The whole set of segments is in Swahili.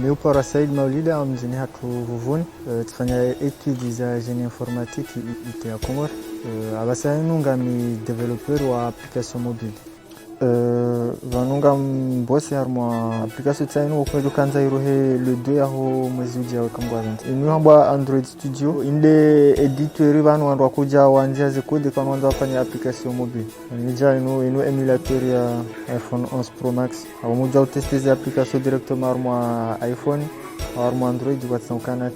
Meu para Said Maulida mjini hatu Ruvuni tufanya études za génie informatique ite ya Komoro. Abasa nunga mi développeur wa application mobile. Vanunga mbosi harmo application tsaino okwedo kanza irohe le 2 aho mwezi ujao kambwaventi. Inu hamba Android Studio inde editeur vanu wandu wakuja wanzia zikode kwa wandu wafanya application mobile. Nija inu emulateur ya iPhone 11 Pro Max. Awamuja uteste zi application directement harmo iPhone harmo Android watsaukana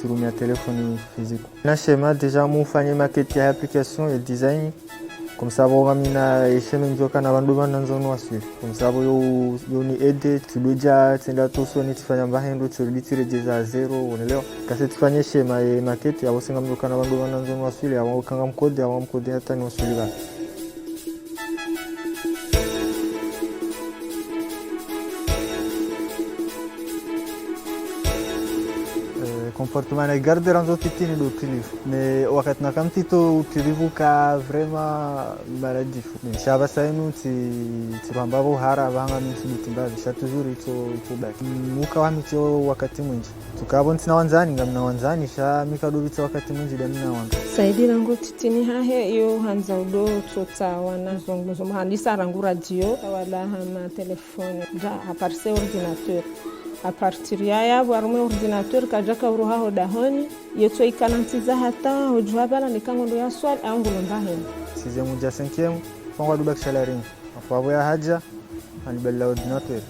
tirumia telefoni physique. Na schéma déjà mufanye maquette ya application et design. Comme ça va mina isheme njoka na bandu bananzonu wasili. Comme ça yo ni aide tuloja tenda tosoni tifanya mbahendo tulitireje zero unaelewa. Kasi tifanye shema ya maquette ya wasenga njoka na bandu bananzonu wasili awa kanga mkode awa mkode hata ni wasili ba. Comportement na garde ranzo titini do utilif mais wakati na kam tito utilivu ka vraiment maladif mais shaba sainu tiramba bo hara banga msibitimba bisha toujours ito back muka wa micho wakati mwingi tukabon tina wanzani ngamna wanzani sha mikado bitsa wakati mwingi damina wanza Saidi rango titini hahe yo hanza udo tsotsa wana zongo handisa rangu radio wala hama telefone ja aparse ordinateur. A partir ya warme ordinateur kajaka uruha hodahoni yeto ikanantiza hata hojua bala nikangondo ya swali angu lombahen sixième ja 5e fongwa dubak shalaring afabo ya haja aniballa ordinateur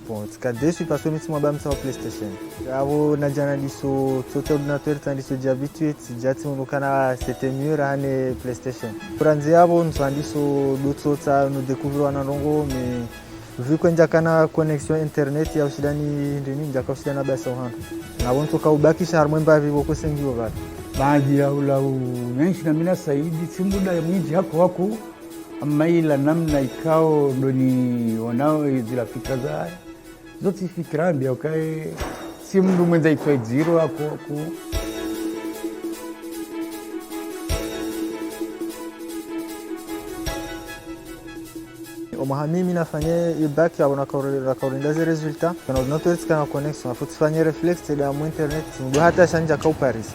bon tika desu parce que mitsuma bamsa wa PlayStation avo na jana diso tsote ordinateur tandiso diabitué tijati unukana c'était mieux rane PlayStation pranzi avo nsandiso dotsotsa no découvrir na rongo mais vu que njakana connexion internet ya ushidani ndini njaka ushidana basa uhanda na wonto ka ubakisha harmwemba vivo kusengiwa vale baadhi ya ulau nenshi na mina Saidi simbuda ya mwinji hako amaila namna ikao ndoni wanao zila fikra za zote fikra mbia ukae simbu mwenza itwa zero hako mimi nafanye ibaki abona kaorinda ze resultat kana ordinateur kana connexion afu tufanye reflex da mu internet ndo hata shanja ka Paris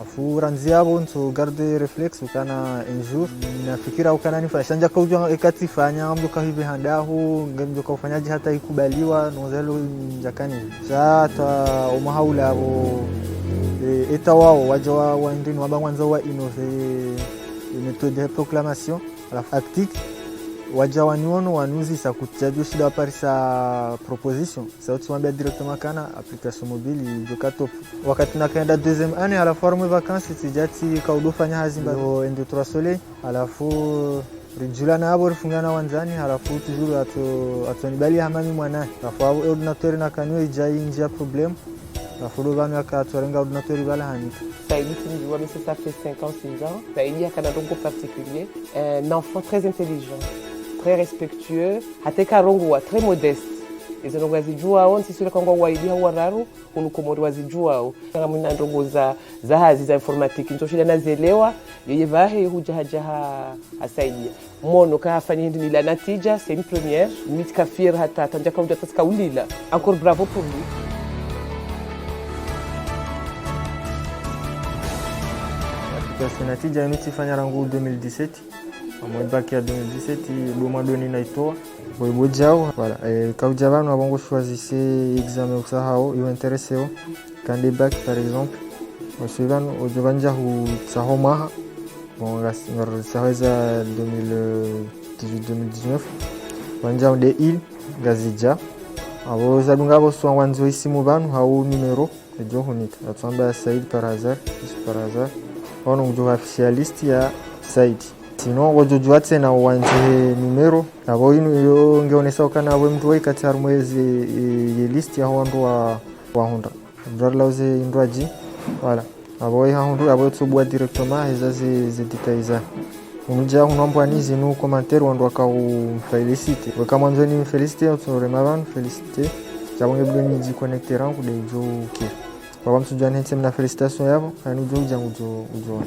afu ranzia bonto garde reflex kana un jour nafikira ukana ni shanja ka ujwa ekati fanya mdo ka hivi handahu ngemjo ka ufanyaji hata ikubaliwa nozelo njakani sasa umahaula abo eta wao waja wa ndini wabangwanza wa innove méthode de proclamation la actique waja waniono wanuzi sa kutjaju shida wa parisa proposition sa tumambia directement kana application mobile joka top wakati nakaenda deuxième année à la forme vacances tijati kaudofanya hazimba ndo 3 soleil alafu rijula na abo rifungana wanzani alafu toujours atonibali hamami mwana alafu ordinateur na kanyo ijai njia problem alafu do bana akatwarenga ordinateur bala hanika Saidi Timjua, mais ça fait 5 ans, 6 ans. Saidi a un rongo particulier, un enfant très intelligent, très respectueux, hateka rongo très modeste. Izo rongo wazijua on si sura kangwa waidi hawararu unukomori wazijua kama mna rongo za hazi za informatique ndio shida nazelewa yeye vahe hujaha asaidia mono ka afanya hindi nila natija c'est une première mitkafir hata tanja kauja taska ulila encore bravo pour lui. Natija imetifanya rangu 2017 amwebaki ya 2017 boma doni naitoa boibojao voilà kauja banu abongo choisissez examen usahao yo intéressé quand des bac par exemple suivant ojobanja hu sahoma bon ngar saheza 2018 2019 wanja de il gazija abo zadunga so wanzo isimu banu hau numero ejo hunika atamba Said par hasard ono mjua officialist ya Saidi sino wajojua tena uwanje numero abo ino ngeonesa kana we mtu weka tarmwezi ye list ya hondo wa honda brarlauze indwaji wala abo ya hondo abo tsobwa directement ezazi zeditaiza unja unombo anizi no commentaire wando akaumfelicite kama mwanzo ni felicite utoremavan felicite jabonge bdoni ji connecter rangu de jo ke baba msujani ntem na felicitation yabo ani jo jangu jo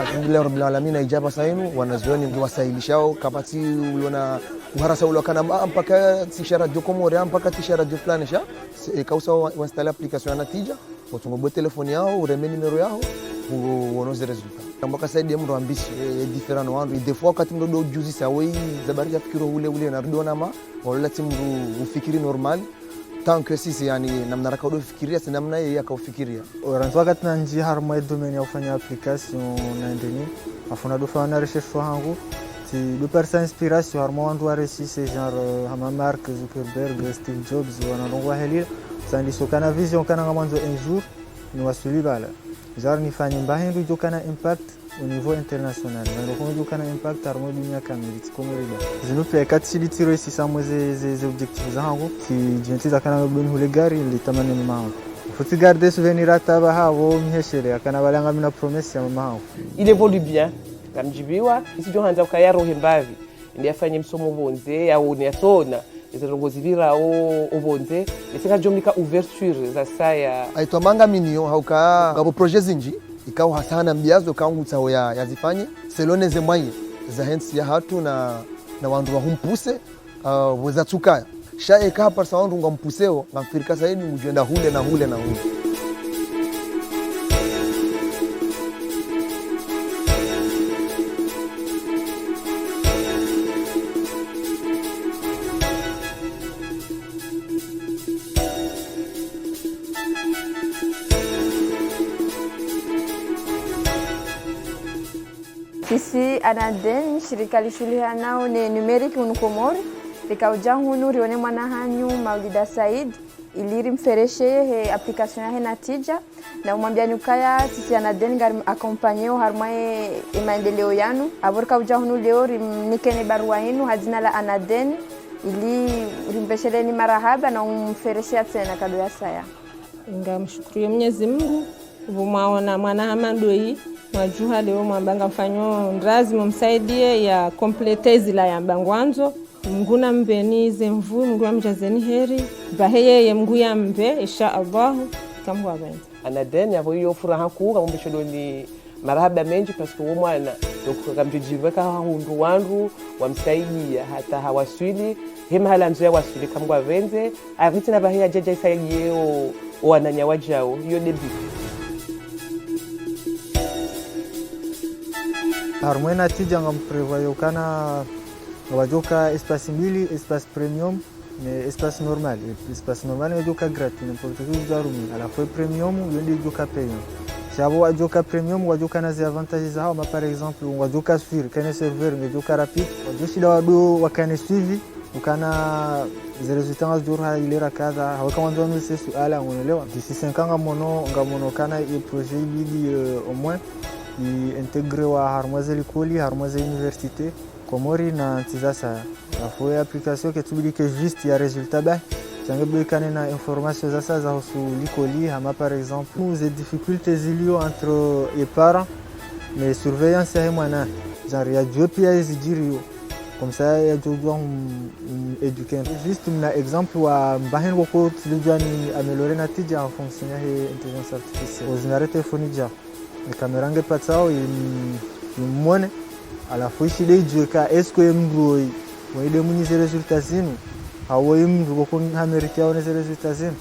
Alhamdulillah rabbil alamin ijaba sainu wanazioni mtu wasailishao kapati uliona uharasa ule kana mpaka tisha radio Comore mpaka tisha radio fulani sha kausa wa installer application ya Natija utungobo telefoni yao ureme numero yao uonoze resultat mpaka saidi mtu ambisi different wandu des fois wakati mdo ujuzi sawa zabari ya fikiro ule na rudona ma wala timu ufikiri normal tant que sisi yani namna raka ufikiria si namna yeye akaufikiria oranzo wakati na njia harma domaine ya kufanya application na ndeni afuna dofana recherche hangu si do personnes inspiration harma wandu wa récit genre hama Mark Zuckerberg Steve Jobs wanalongwa helil sandi sokana vision kana ngamanzo un jour ni wasuli bala genre ni fanye mbahindu jokana impact au niveau international mais donc jokana impact harma dunia kamili komoriba zinu pe katili tiro isi samweze ze objectifs zangu si jentiza kana mboni hule gari litamani mama faut garder souvenir ataba hawo miheshere kana balanga mina promesse ya mama. Il évolue bien kamjibiwa isijo hanza kaya rohe mbavi ndi afanye msomo bonze ya unyasona izirongozi virao obonze isika jomlika ouverture za saya aitwa manga minio hauka ngabo project zinji ikao hasana mbiazo kaungu tao ya zifanye selone ze mwaye za hensi ya hatu na wandu wa humpuse weza tukaya shae ka par sa wandu ngampuseo ngafirika saidi mujenda hule na hule. Sisi Anaden shirika lishuliha nao ni numeric unukomori likaujangu nurione mwana hanyu Maulida Said iliri mfereshe he application ya Natija na umwambia nyukaya sisi Anaden ngari akompanyeo harmae maendeleo yanu aborka ujangu leo nikene barua yenu hazina la Anaden ili rimbesheleni marahaba na umfereshe tena kado ya saya. Ngamshukuru Mwenyezi Mungu vumwaona mwana hamandoi majuha leo mwambanga mfanyo ndazi mumsaidie ya complete zila ya mbangwanzo mnguna mbenize mvu mnguna mjazeni heri baheye ye mguya mbe insha Allah kamwa bende Anaden yavo yo furaha ku kamumbesho ni marahaba menji paske umwana dokamjijiweka hundu wandu wamsaidia hata hawaswili hema halanzo ya waswili kamwa benze avitina baheye jaja isaidiye wananya wajao hiyo debi harma Natija ngamprevoyo kana wajoka espace mbili espace premium mais espace normal wajoka gratuit n'importe qui zarumi à la fois premium yende joka payant chabo wajoka premium wajoka na zi avantages hao ma par exemple wajoka sur kana serveur wajoka rapide wajoshida wado wakane suivi ukana les résultats zura ilera kaza hawaka wanzo mse suala unaelewa d'ici 5 ans ngamono kana i projet bidi au moins i intégrer wa harmoise l'école harmoise université Komori na ntizasa afoya application que tubili que juste ya résultat ba tangabe kana information za za husu l'école hama par exemple nous les difficultés zilio entre les parents mais surveillance ya mwana genre ya jopia ezijirio comme ça ya jojo éduquer juste un exemple wa bahen wako tulijani améliorer Natija en fonction ya intelligence artificielle ordinateur téléphonique ja kamera ngepatao imone alafu ishide jueka esko yemroi waide munyize resultats zinu hawo yemru boko Amerika one resultats zinu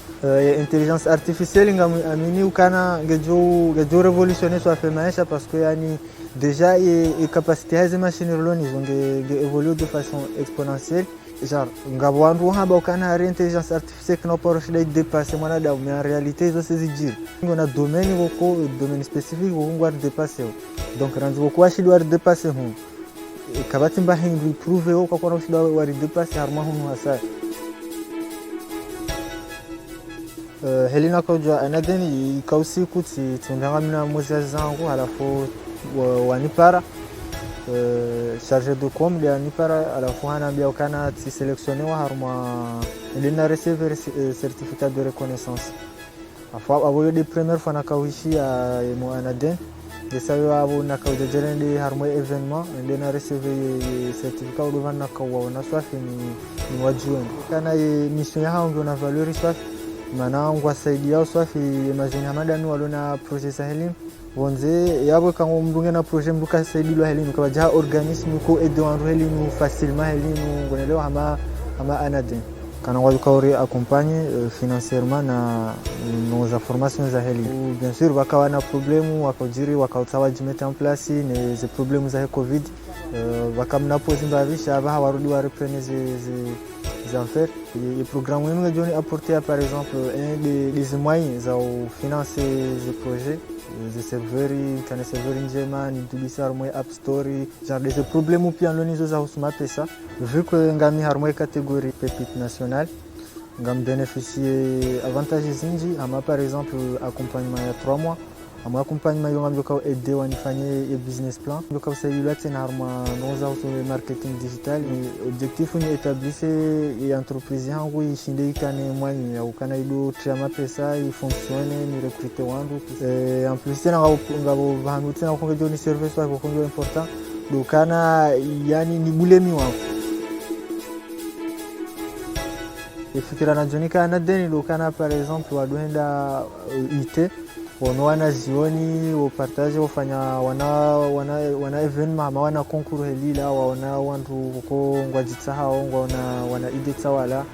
intelligence artificielle ngamini ukana ngejo révolutionner soit fait maisha parce que yani déjà et capacité hazi machine learning zonge évoluer de façon exponentielle genre ngabwandu haba ukana intelligence artificielle qui n'a pas réussi dépasser mwanadamu mais en réalité zo sezijiri ngona domaine spécifique ngo dépasser donc ranzi ko ashidi war dépasser hu kabati mbahindu prouver ko kwa ashidi war dépasser harma hu hasa Helena koja Anaden ikausi kuti tundangamina moza zangu alafu wanipara chargé de com ya nipara alafu hanaambia ukana ti sélectionner wa harma ndina recevoir certificat de reconnaissance afa abo de première fois nakawishi ya mo Anaden desayo abo nakawjajende harma événement ndina recevoir certificat de vanna kawa na swafi ni wajueni kana mission yao ndio na valeur swafi maana ngwa saidia swafi imagine hamadani walona projet Sahelim bonze yabo kango mdunge na projet mbuka saidilwa helinu kwa jaha organisme ko edo andu helinu facilement helinu ngonelewa ama anade kana wakauri accompagner financièrement na nos informations za helinu bien sûr wakawa na problème wakajiri wakautawa jimeta en place ne ze problème za covid wakamna pozi mbavisha aba warudi wa reprendre les affaires et programme wenu ngajoni apporter par exemple des moyens za financer ces projets des serveurs kana serveur njema ni tubisa harmoy app store genre des problèmes pia lonizo za usuma pesa vu que ngami harmoy catégorie pépite nationale ngam bénéficier avantages zinji ama par exemple accompagnement ya 3 mois ama accompagnement yo ngam ko aider wanifanye e business plan yo ko celui-là c'est normal nous auto marketing digital et objectif ni établir et entreprise yangu ishinde ikane mwani ya ukana ido trama pesa i fonctionne ni recruter wandu en plus tena ngabo vanhu tena ko ngoni service wa ko ngoni important dokana yani ni bulemi wangu ifikira na jonika na deni dokana par exemple wadoenda IT wana zioni wapartage wafanya wana event ama wana concours helila wana wantu ko ngwajitsa hao wana idetsa wala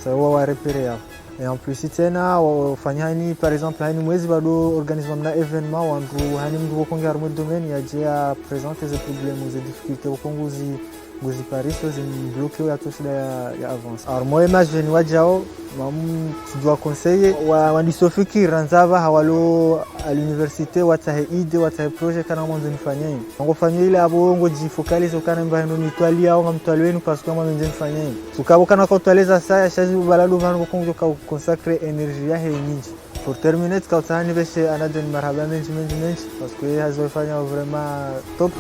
sawa wa repere ya et en plus tena wafanya ni par exemple hani mwezi bado organisme na evenement wantu hani mdu ko ngar mo domaine ya jia présenter des problèmes des difficultés ko nguzi Paris zin bloqué ya to shida ya avance alors moi image ni wajao mamu tudwa conseiller wandisofiki ranzava hawalo à l'université wataheide watahe projet kana mwanzo nifanyeni ngofanya ile abo ngo jifocalize kana mbano nitwalia au ngamtwali wenu parce que mwanzo nifanyeni tukabo kana kutwaleza saa shaji balalo vangu kongo ka consacrer énergie ya nyingi pour terminer tukatani beshe anadeni marhaba management parce que hazo fanya vraiment top